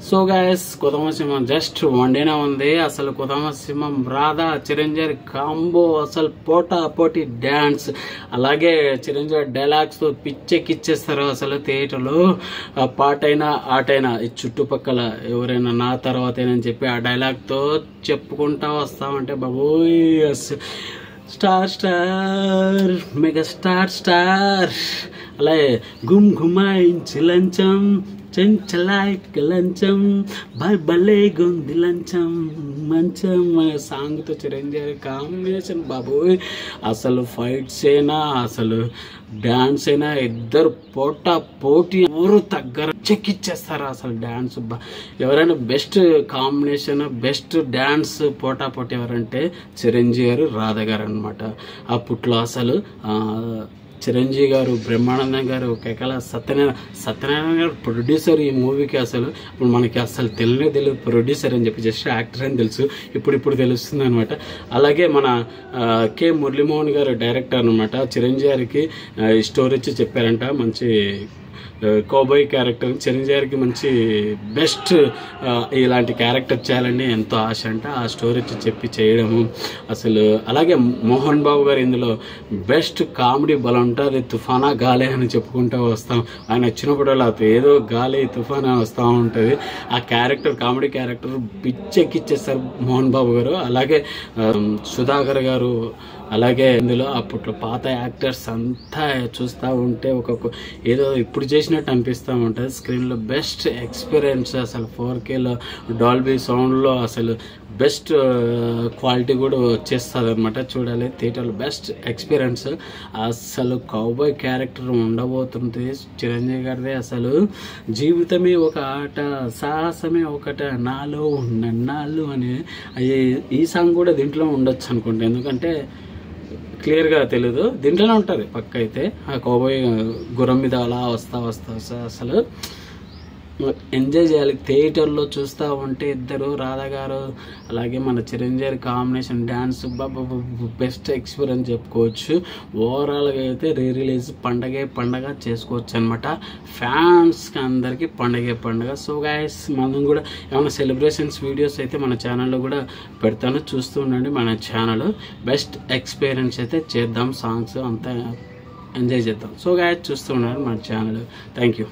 So guys కొదమ సింహం just వన్డేనే ఉంది. అసలు కొదమ సింహం రాధా చిరంజీవి కాంబో అసలు పోటా పోటీ డాన్స్, అలాగే చిరంజీవి డైలాగ్స్ తో పిచ్చెక్కిచ్చేస్తారు అసలు థియేటర్లో. పాటైనా ఆటైనా ఈ చుట్టుపక్కల ఎవరైనా నా తర్వాతేనని చెప్పి ఆ డైలాగ్ తో చెప్పుకుంటా వస్తామంటే బాబోయ్ star star mega star star. అలాగే గుమ్ గుమాయించి లంచం చెంచలాయ్ లంచం భలే గుంది లంచం మంచం సాంగ్ తో చిరంజీవి కాంబినేషన్ బాబోయ్. అసలు ఫైట్స్ అయినా అసలు డాన్స్ అయినా ఇద్దరు పోటా పోటీ ఎవరు తగ్గర చెక్కిచ్చేస్తారు అసలు డాన్స్. ఎవరైనా బెస్ట్ కాంబినేషన్ బెస్ట్ డాన్స్ పోటా పోటీ ఎవరంటే చిరంజీవి గారు రాధా గారు అనమాట. అప్పట్లో అసలు చిరంజీవి గారు, బ్రహ్మానందం గారు, కేకల సత్యనారాయణ గారు ప్రొడ్యూసర్ ఈ మూవీకి. అసలు ఇప్పుడు మనకి అసలు తెలియదు ప్రొడ్యూసర్ అని చెప్పి, జస్ట్ యాక్టర్ అని తెలుసు, ఇప్పుడు తెలుస్తుంది అనమాట. అలాగే మన కె మురళీమోహన్ గారు డైరెక్టర్ అనమాట. చిరంజీవి గారికి స్టోరీ ఇచ్చి చెప్పారంట మంచి కౌబాయ్ క్యారెక్టర్. చిరంజీవి గారికి మంచి బెస్ట్ ఇలాంటి క్యారెక్టర్ చేయాలని ఎంతో ఆశ అంట. ఆ స్టోరీ చెప్పి చేయడము అసలు. అలాగే మోహన్ బాబు గారు ఇందులో బెస్ట్ కామెడీ బలం ఉంటుంది. తుఫానా గాలి అని చెప్పుకుంటూ వస్తాం. ఆయన వచ్చినప్పుడు అలా ఏదో గాలి తుఫానా వస్తూ ఉంటుంది. ఆ character comedy character పిచ్చెక్కిచ్చేస్తారు Mohan Babu గారు. అలాగే సుధాకర్ గారు, అలాగే ఇందులో అప్పట్లో పాత యాక్టర్స్ అంతా చూస్తూ ఉంటే ఒక్కొక్క ఏదో ఇప్పుడు చేసినట్టు అనిపిస్తూ ఉంటుంది. స్క్రీన్లో బెస్ట్ ఎక్స్పీరియన్స్ అసలు 4Kలో డాల్బీ సౌండ్లో అసలు బెస్ట్ క్వాలిటీ కూడా వచ్చేస్తుంది అనమాట. చూడాలి థియేటర్లో బెస్ట్ ఎక్స్పీరియన్స్. అసలు కౌబాయ్ క్యారెక్టర్ ఉండబోతుంది చిరంజీవి గారిదే. అసలు జీవితమే ఒక ఆట సాహసమే ఒకట నాలో ఉన్నన్నాళ్ళు అని ఈ సాంగ్ కూడా దీంట్లో ఉండొచ్చు అనుకుంటా. ఎందుకంటే క్లియర్గా తెలీదు, దీంట్లోనే ఉంటుంది పక్క. అయితే ఆ కౌబాయ్ గుర్రం మీద అలా వస్తా అసలు ఎంజాయ్ చేయాలి థియేటర్లో చూస్తూ ఉంటే. ఇద్దరు రాధా గారు అలాగే మన Chiranjeevi combination dance best experience చెప్పుకోవచ్చు. ఓవరాల్గా అయితే రిలీజ్ పండగ చేసుకోవచ్చు అనమాట. ఫ్యాన్స్కి అందరికీ పండగ. సో గైస్ మనం కూడా ఏమైనా సెలబ్రేషన్స్ వీడియోస్ అయితే మన ఛానల్లో కూడా పెడతాను, చూస్తూ ఉండండి మన ఛానల్. బెస్ట్ ఎక్స్పీరియన్స్ అయితే చేద్దాం, సాంగ్స్ అంతా ఎంజాయ్ చేద్దాం. సో గైస్ చూస్తూ ఉన్నారు మన ఛానల్. Thank you.